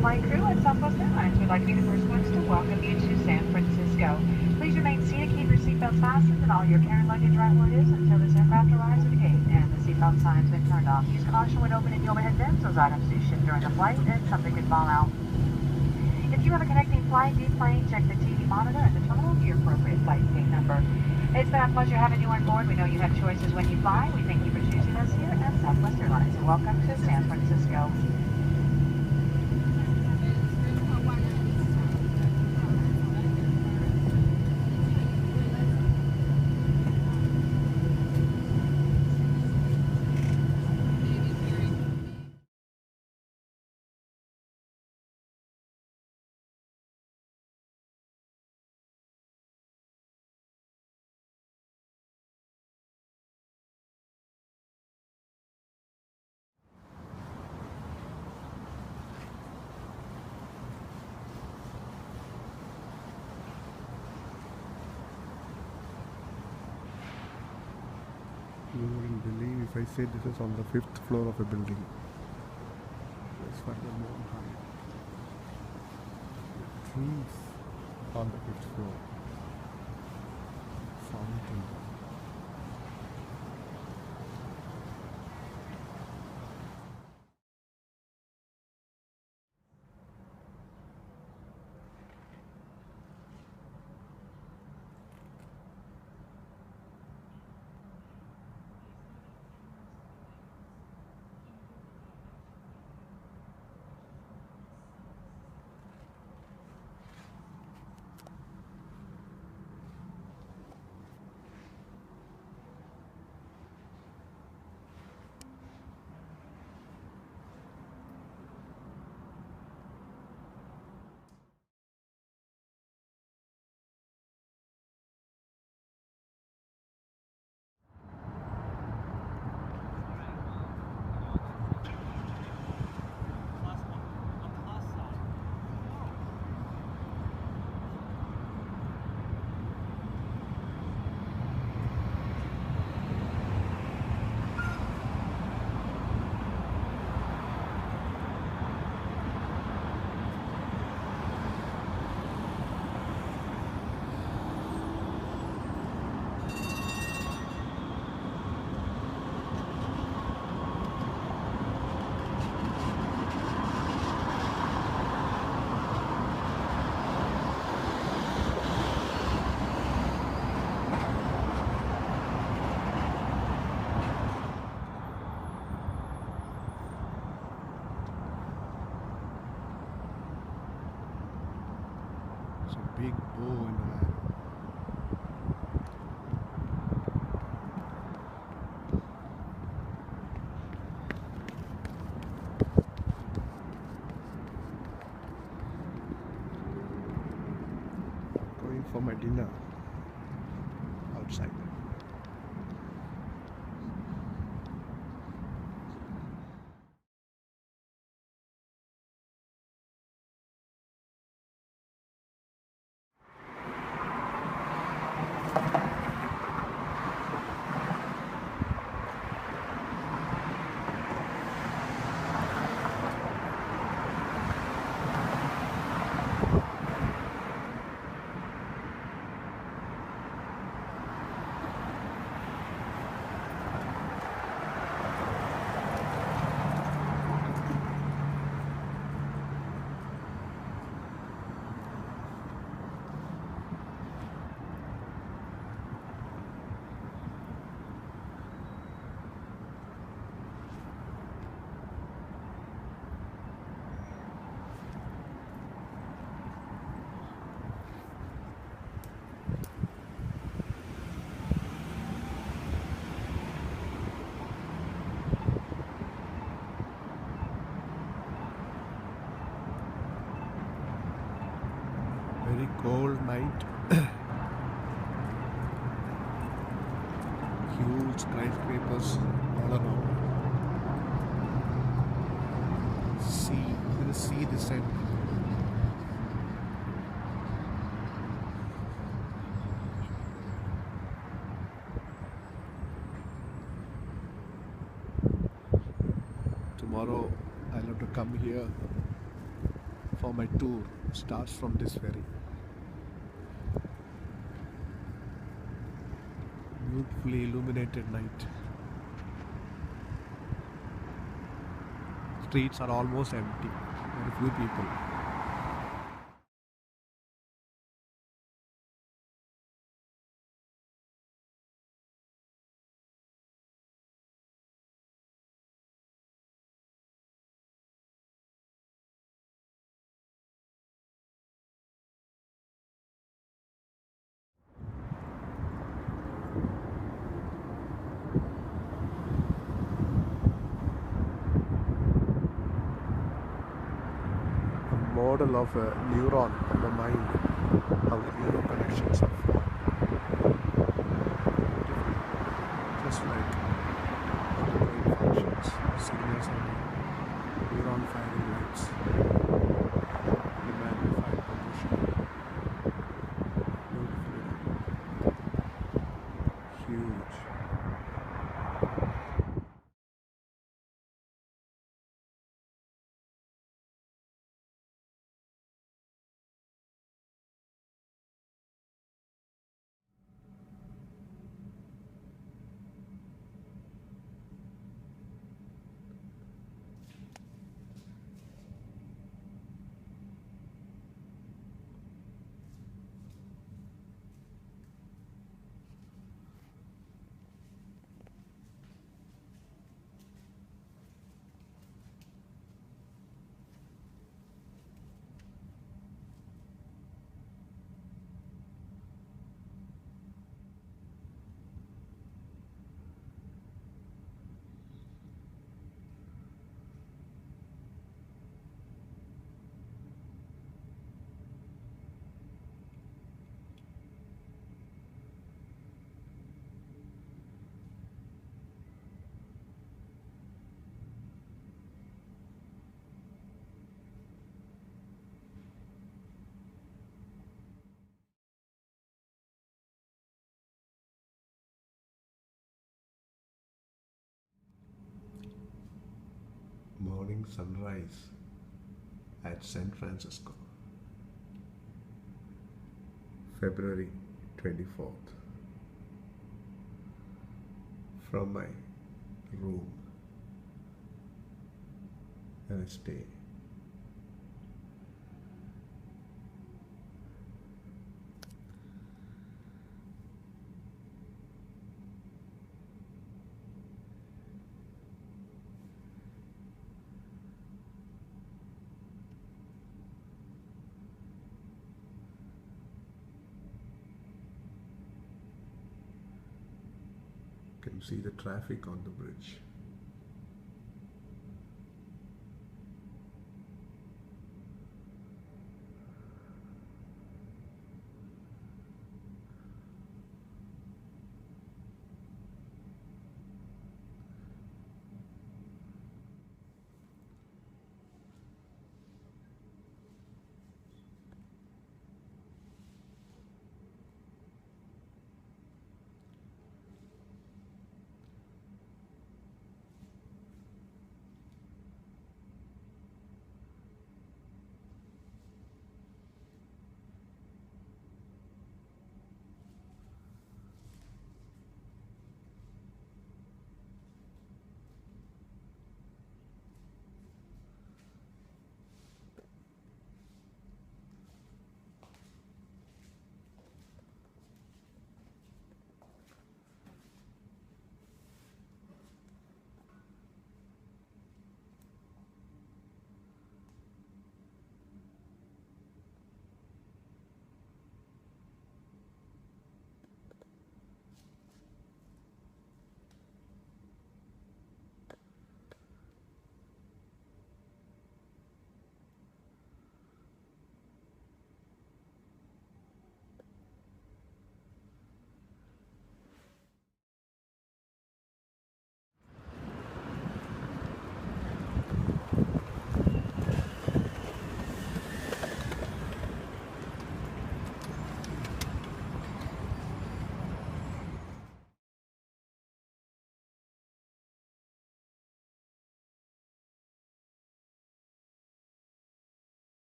flight crew at Southwest Airlines would like to be the first ones to welcome you to San Francisco. Please remain seated, keep your seatbelts fastened, and all your carry luggage right where it is until this aircraft arrives at the gate and the seatbelt sign's been turned off. Use caution when opening the overhead bins. Those items do shift during the flight and something could fall out. If you have a connecting flight, deplane, check the TV monitor at the terminal for your appropriate flight gate number. It's been a pleasure having you on board. We know you have choices when you fly. We thank you for choosing us here at Southwest Airlines. And welcome to San Francisco. You wouldn't believe if I say this is on the 5th floor of a building. It's further more high. Trees on the 5th floor. Fountain. It's a big bow in the land. Going for my dinner outside. Very cold night. Huge skyscrapers all around. Sea, the sea this end. Tomorrow I'll have to come here for my tour starts from this ferry. Beautifully illuminated night. Streets are almost empty. Very few people. A model of a neuron of the mind, how the neural connections are formed. Just like how the brain functions, signals on the neuron firing lights, the magnified position, beautifully done. Huge. Morning sunrise at San Francisco, February 24th. From my room and I stay. Can you see the traffic on the bridge?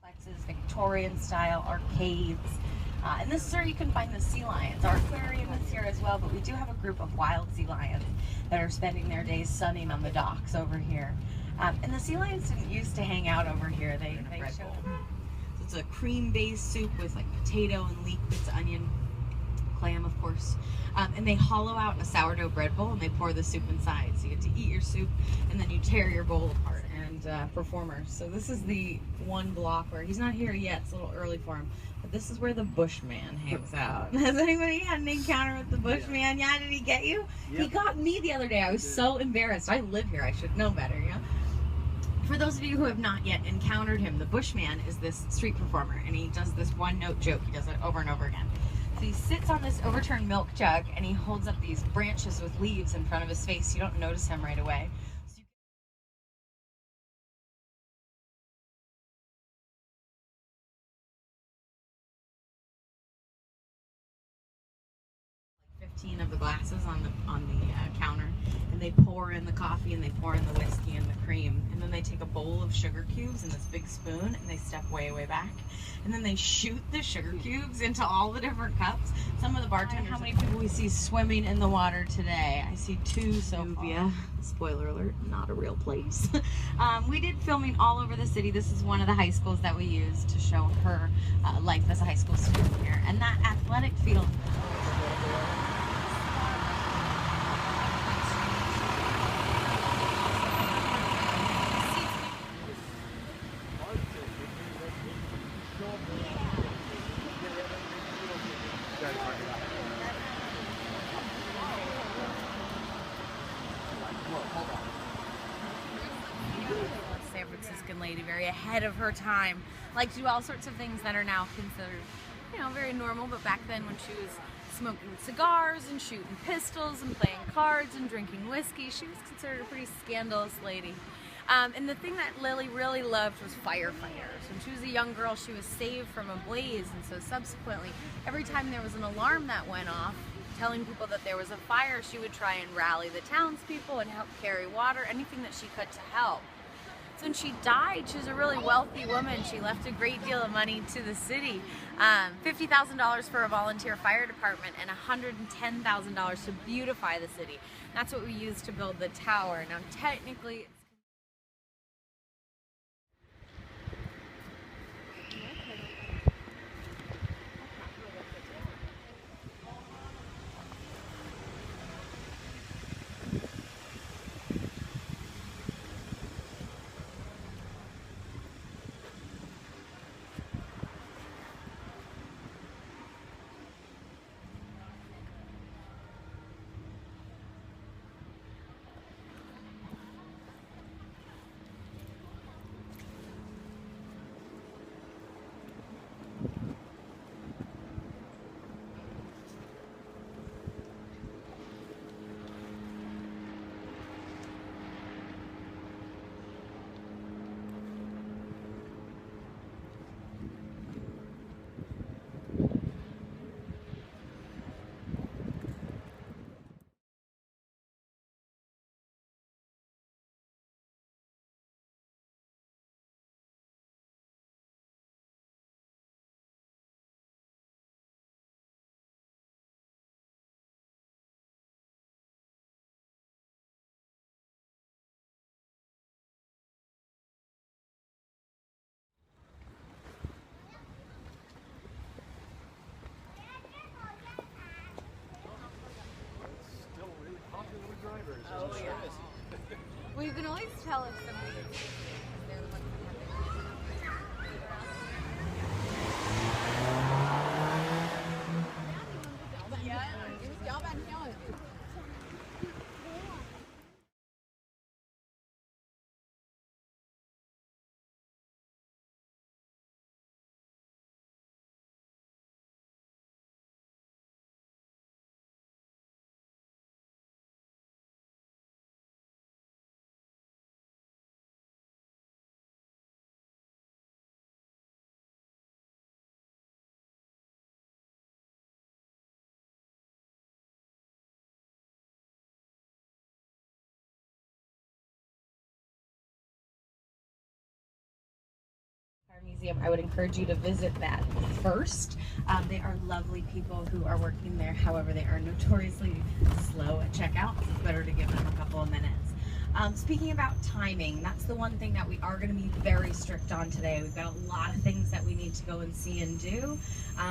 Complexes, Victorian style arcades. And this is where you can find the sea lions. Our aquarium is here as well, but we do have a group of wild sea lions that are spending their days sunning on the docks over here. And the sea lions didn't used to hang out over here. They show. So it's a cream-based soup with like potato and leek bits, onion, clam, of course. And they hollow out a sourdough bread bowl and they pour the soup inside. So you get to eat your soup and then you tear your bowl apart. And performers. So this is the one block where he's not here yet. It's a little early for him. But this is where the Bushman hangs out. Has anybody had an encounter with the Bushman? Yeah, did he get you? Yep. He got me the other day. I was so embarrassed. I live here. I should know better, you know? For those of you who have not yet encountered him, the Bushman is this street performer, and he does this one-note joke. He does it over and over again. So he sits on this overturned milk jug, and he holds up these branches with leaves in front of his face. You don't notice him right away. 15 of the glasses on the counter, and they pour in the coffee and they pour in the whiskey and the cream, and then they take a bowl of sugar cubes and this big spoon and they step way back, and then they shoot the sugar cubes into all the different cups. Some of the bartenders. How many people we see swimming in the water today? I see 2 so far. Spoiler alert, not a real place. We did filming all over the city. This is one of the high schools that we used to show her life as a high school student here, and that athletic field. San Franciscan lady, very ahead of her time, like to do all sorts of things that are now considered, you know, very normal, but back then when she was smoking cigars and shooting pistols and playing cards and drinking whiskey, she was considered a pretty scandalous lady. And the thing that Lily really loved was firefighters. When she was a young girl, she was saved from a blaze, and so subsequently, every time there was an alarm that went off telling people that there was a fire, she would try and rally the townspeople and help carry water, anything that she could to help. So when she died, she was a really wealthy woman. She left a great deal of money to the city. $50,000 for a volunteer fire department and $110,000 to beautify the city. That's what we used to build the tower. Now technically, well, you can always tell if somebody Museum, I would encourage you to visit that first. They are lovely people who are working there. However, they are notoriously slow at checkout, so it's better to give them a couple of minutes. Speaking about timing, that's the one thing that we are going to be very strict on today. We've got a lot of things that we need to go and see and do,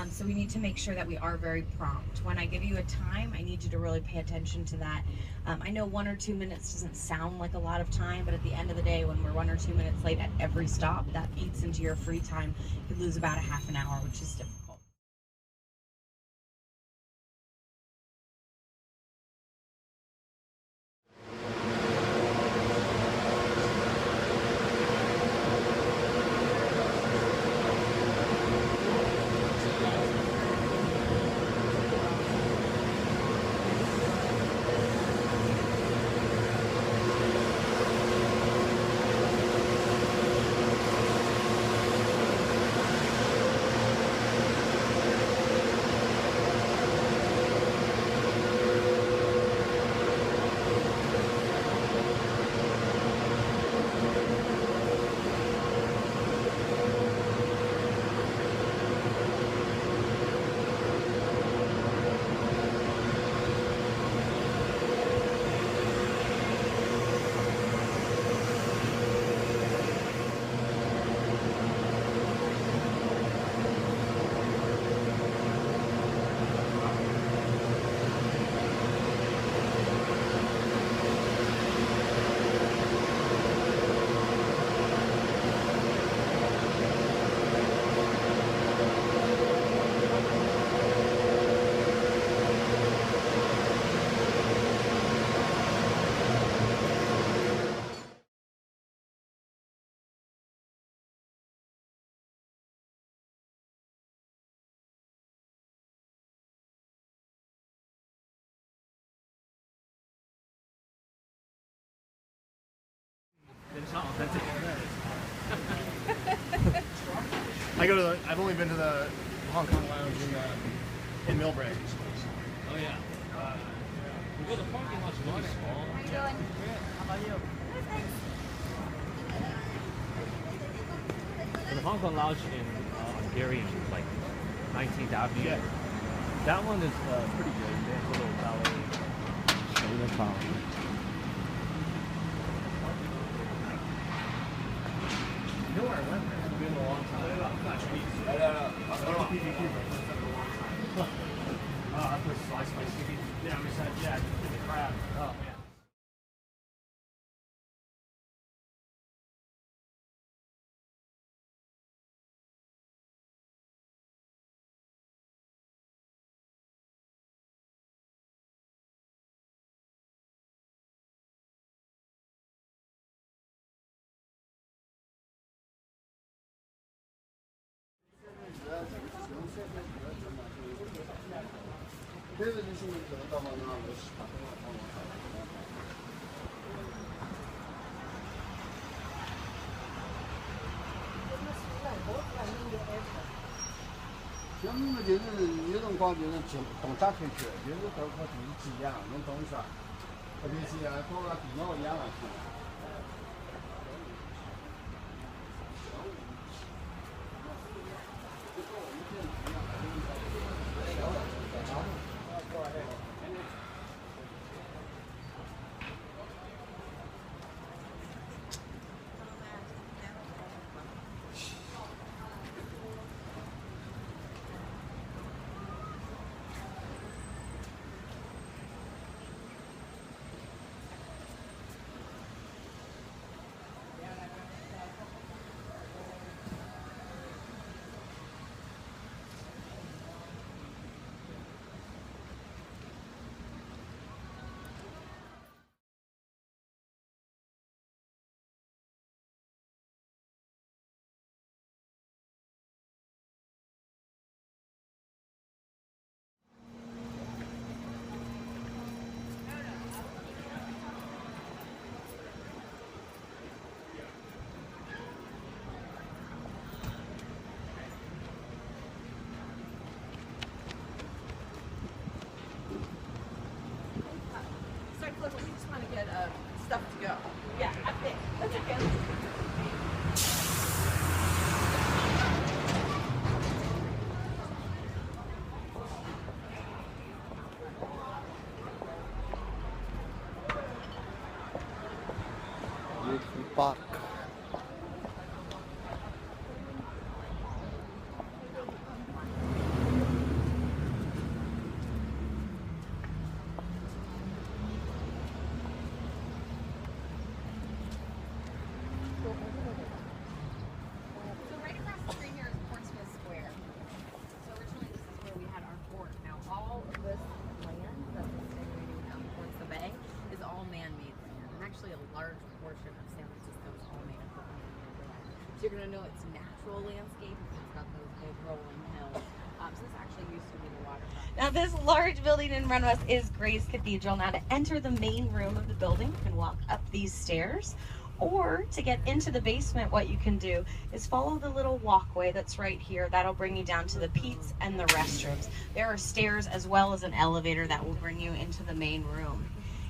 so we need to make sure that we are very prompt. When I give you a time, I need you to really pay attention to that. I know 1 or 2 minutes doesn't sound like a lot of time, but at the end of the day, when we're 1 or 2 minutes late at every stop, that eats into your free time. You could lose about a half an hour, which is difficult. I've only been to the Hong Kong lounge in Millbrae. Oh yeah. Well, the parking lot's really small. How you doing? How about you? The Hong Kong lounge in Hungarian, like 19th Avenue. Yeah. That one is pretty good. They have a little ballet. You know where I went? It's been a long time. I put slice my chicken. Yeah, we said, yeah, get the crab. Oh, man.就是有辰光就是动作开口，就是包括电视机一样，侬懂意思伐？特别是啊，包括电脑一样啊。park. So right across the street here is Portsmouth Square. So originally this is where we had our port. Now all of this land that's extending out towards the bay is all man-made land. And actually a large portion of San Francisco is all made up of man-made land. So you're going to know it's natural landscape because it's got those big rolling hills. So this actually used to be the waterfront. Now this large building in front of us is Grace Cathedral. Now to enter the main room of the building, you can walk up these stairs. Or to get into the basement, what you can do is follow the little walkway that's right here. That'll bring you down to the Pete's and the restrooms. There are stairs as well as an elevator that will bring you into the main room.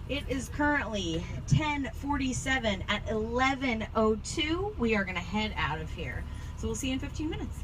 It is currently 10:47. At 11:02, we are going to head out of here. So we'll see you in 15 minutes.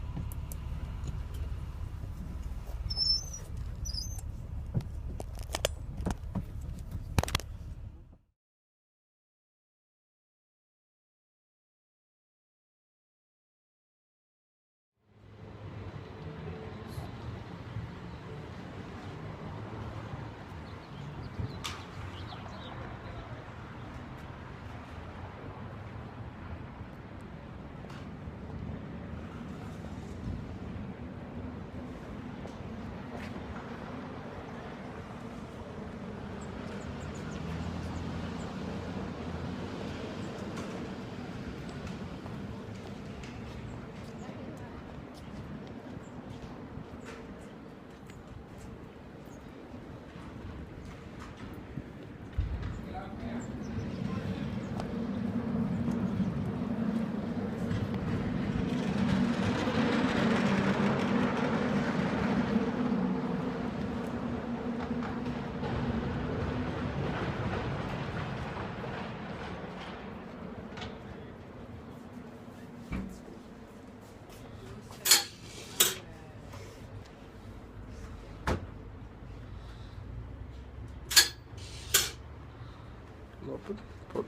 Open, pull.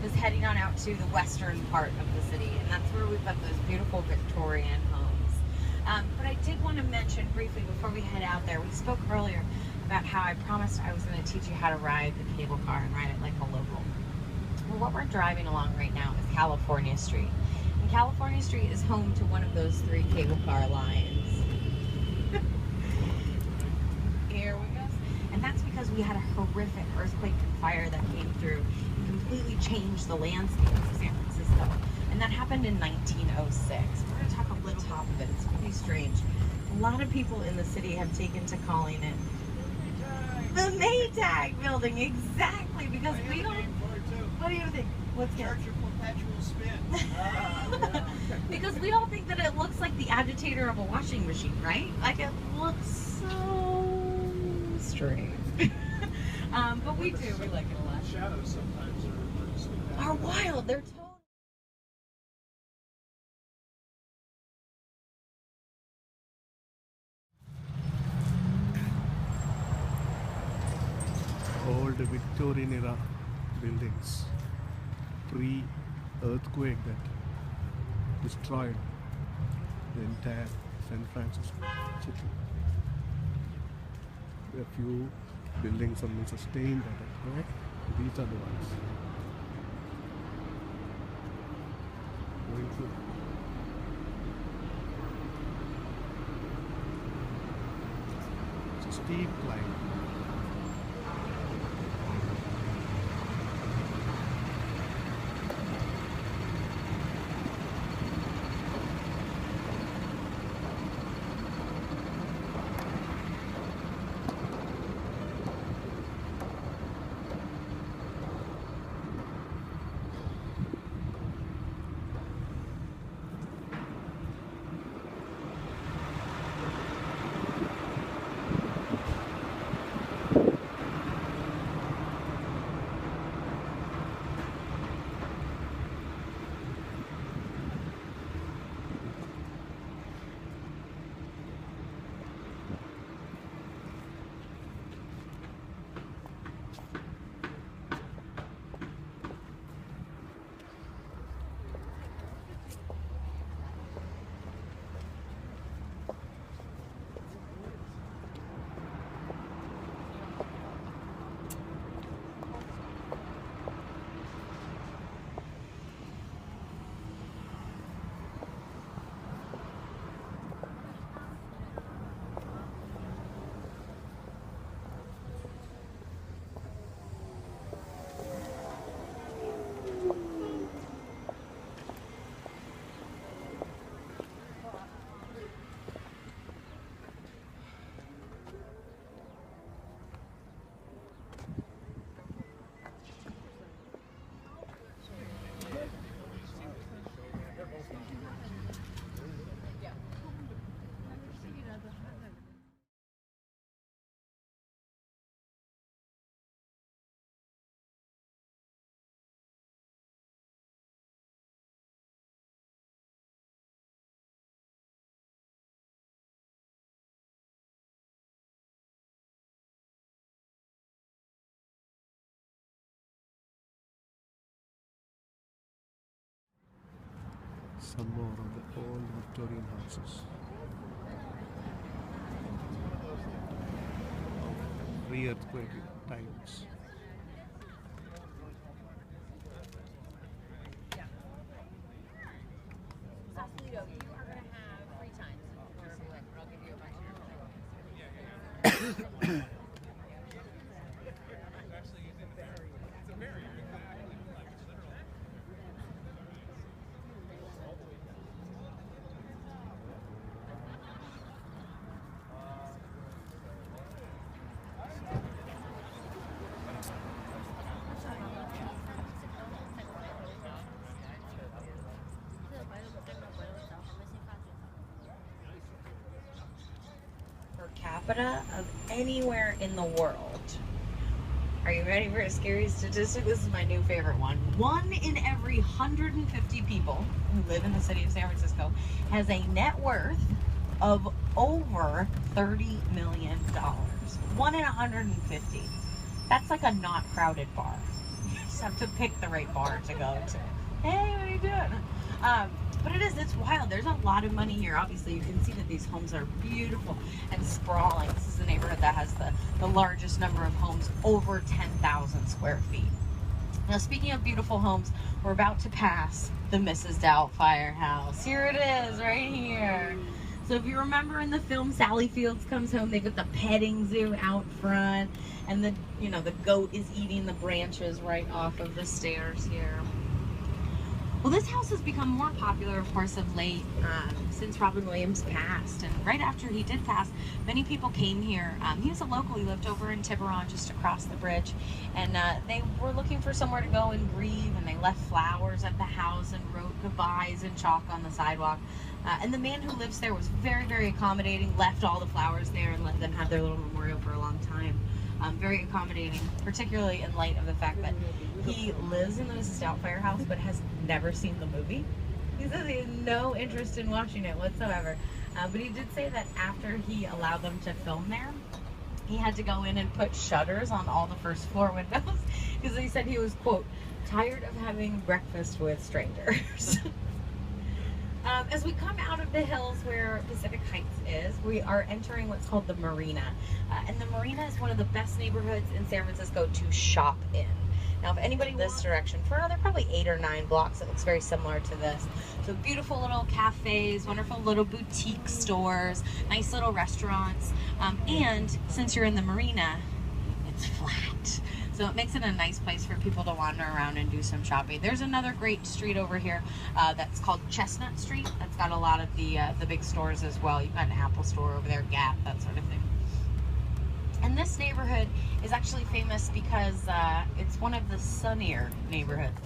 is heading on out to the western part of the city, and that's where we've got those beautiful Victorian homes. But I did want to mention briefly before we head out there, we spoke earlier about how I promised I was going to teach you how to ride the cable car and ride it like a local. Well, what we're driving along right now is California Street. And California Street is home to one of those 3 cable car lines. Here we go. And that's because we had a horrific earthquake and fire that came through and completely changed the landscape of San Francisco. And that happened in 1906. We're going to talk a little top of it. It's pretty strange. A lot of people in the city have taken to calling it the Maytag building. Exactly, because we don't... What do you think? What's Church of Perpetual Spin. Because we don't think that it looks like the agitator of a washing machine, right? Like, it looks so strange. But we do. We like it a lot. Shadows sometimes Are wild. They're totally... Old Victorian era buildings, pre-earthquake that destroyed the entire San Francisco city. There are few buildings only sustained that earthquake. These are the ones. Going through. It's a steep climb. Some more of the old Victorian houses. Pre-earthquake times. Sausalito, you are going to have 3 times. I'll give you a bunch of per capita of anywhere in the world. Are you ready for a scary statistic? This is my new favorite one. 1 in every 150 people who live in the city of San Francisco has a net worth of over $30 million. 1 in 150. That's like a not crowded bar. just have to pick the right bar to go to. Hey, what are you doing? But it's wild. There's a lot of money here. Obviously, you can see that these homes are beautiful and sprawling. This is the neighborhood that has the largest number of homes, over 10,000 square feet. Now, speaking of beautiful homes, we're about to pass the Mrs. Doubtfire house. Here it is, right here. So if you remember in the film Sally Fields Comes Home, they've got the petting zoo out front, and the goat is eating the branches right off of the stairs here. Well, this house has become more popular, of course, of late, since Robin Williams passed. And right after he did pass, many people came here. He was a local. He lived over in Tiburon, just across the bridge. And they were looking for somewhere to go and grieve, and they left flowers at the house and wrote goodbyes in chalk on the sidewalk. And the man who lives there was very, very accommodating, left all the flowers there and let them have their little memorial for a long time. Very accommodating, particularly in light of the fact that he lives in the Mrs. Doubtfire house but has never seen the movie. He says he has no interest in watching it whatsoever. But he did say that after he allowed them to film there, he had to go in and put shutters on all the first floor windows because he said he was, quote, tired of having breakfast with strangers. As we come out of the hills where Pacific Heights is, we are entering what's called the Marina. And the Marina is one of the best neighborhoods in San Francisco to shop in. Now, if anybody this direction, for another probably 8 or 9 blocks, it looks very similar to this. So beautiful little cafes, wonderful little boutique stores, nice little restaurants. And since you're in the Marina, it's flat. So it makes it a nice place for people to wander around and do some shopping. There's another great street over here that's called Chestnut Street. That's got a lot of the big stores as well. You've got an Apple store over there, Gap, that sort of thing. And this neighborhood is actually famous because it's one of the sunnier neighborhoods.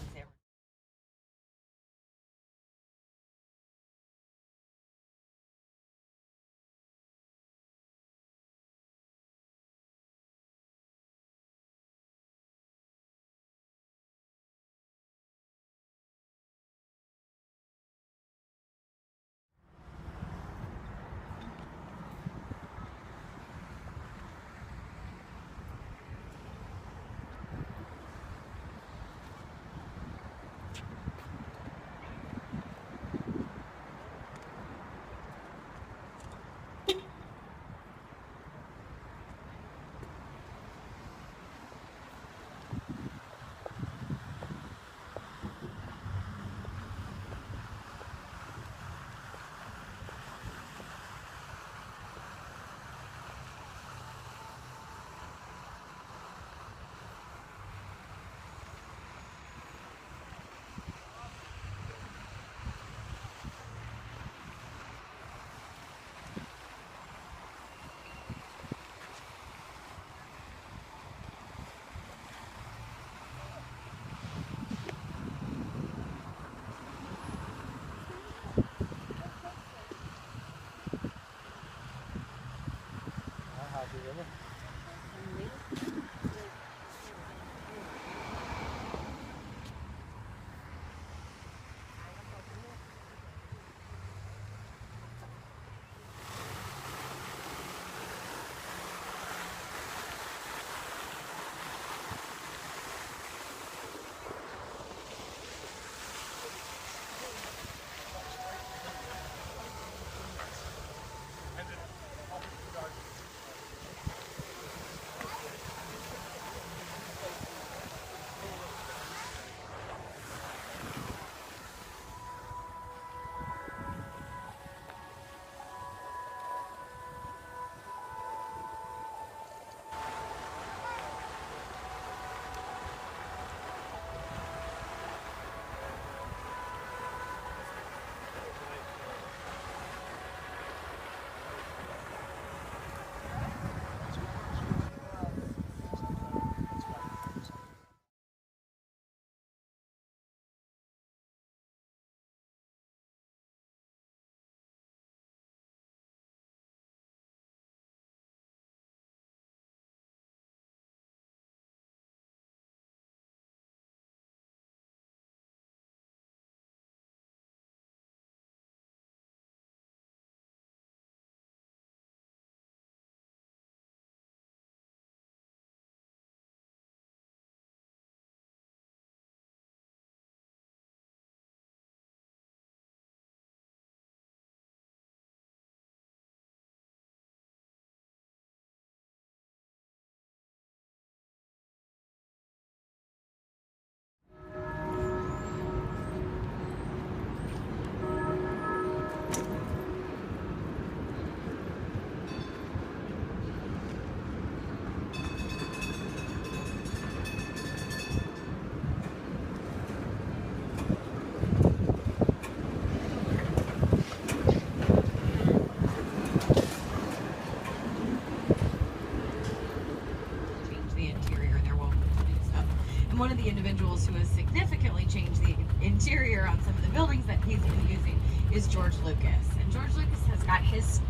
of the individuals who has significantly changed the interior on some of the buildings that he's been using is George Lucas. And George Lucas has got his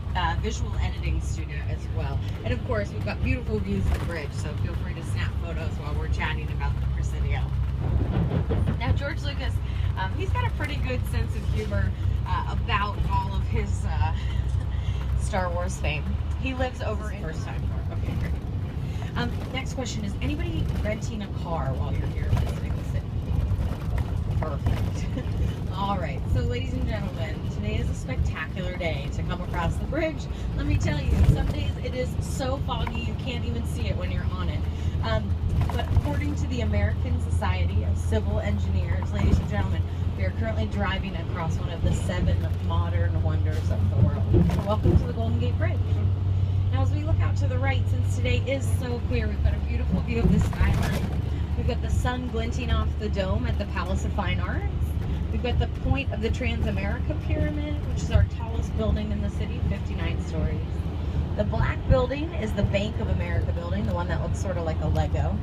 visual editing studio as well. And of course, we've got beautiful views of the bridge, so feel free to snap photos while we're chatting about the Presidio. Now, George Lucas, he's got a pretty good sense of humor about all of his Star Wars fame. He lives over in first time. Okay, great. Next question is, anybody renting a car while you're here visiting the city? Perfect. All right, so ladies and gentlemen, today is a spectacular day to come across the bridge. Let me tell you, some days it is so foggy you can't even see it when you're on it. But according to the American Society of Civil Engineers, ladies and gentlemen, we are currently driving across one of the 7 modern wonders of the world. So welcome to the Golden Gate Bridge. Now, as we look out to the right, since today is so clear, we've got a beautiful view of the skyline. We've got the sun glinting off the dome at the Palace of Fine Arts. We've got the point of the Transamerica Pyramid, which is our tallest building in the city, 59 stories. The black building is the Bank of America building, the one that looks sort of like a Lego.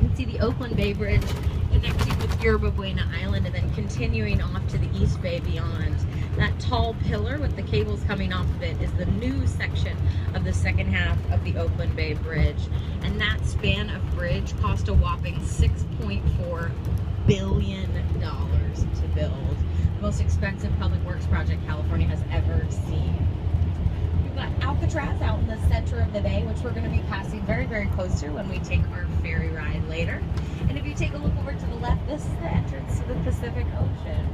You can see the Oakland Bay Bridge connecting with Yerba Buena Island and then continuing off to the East Bay beyond. That tall pillar with the cables coming off of it is the new section of the second half of the Oakland Bay Bridge. And that span of bridge cost a whopping $6.4 billion to build. The most expensive public works project California has ever seen. We've got Alcatraz out in the center of the bay, which we're going to be passing very, very close to when we take our ferry ride later. And if you take a look over to the left, this is the entrance to the Pacific Ocean.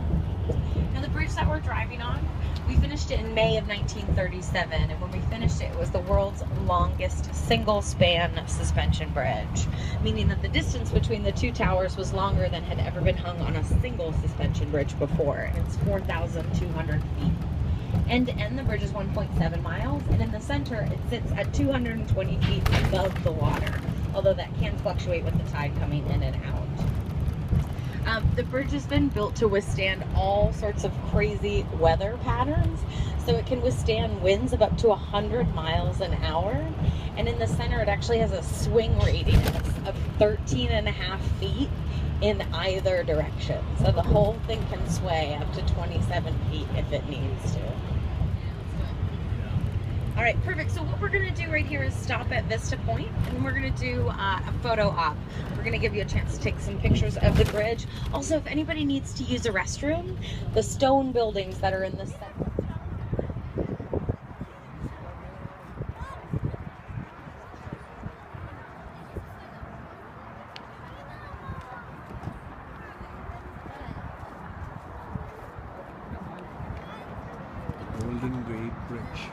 Now, the bridge that we're driving on, we finished it in May of 1937, and when we finished it, it was the world's longest single-span suspension bridge, meaning that the distance between the two towers was longer than had ever been hung on a single suspension bridge before. It's 4,200 feet. End to end, the bridge is 1.7 miles, and in the center, it sits at 220 feet above the water, although that can fluctuate with the tide coming in and out. The bridge has been built to withstand all sorts of crazy weather patterns, so it can withstand winds of up to 100 miles an hour, and in the center, it actually has a swing radius of 13.5 feet in either direction, so the whole thing can sway up to 27 feet if it needs to. All right, perfect. So what we're going to do right here is stop at Vista Point, and we're going to do a photo op. We're going to give you a chance to take some pictures of the bridge. Also, if anybody needs to use a restroom, the stone buildings that are in the center. Golden Gate Bridge.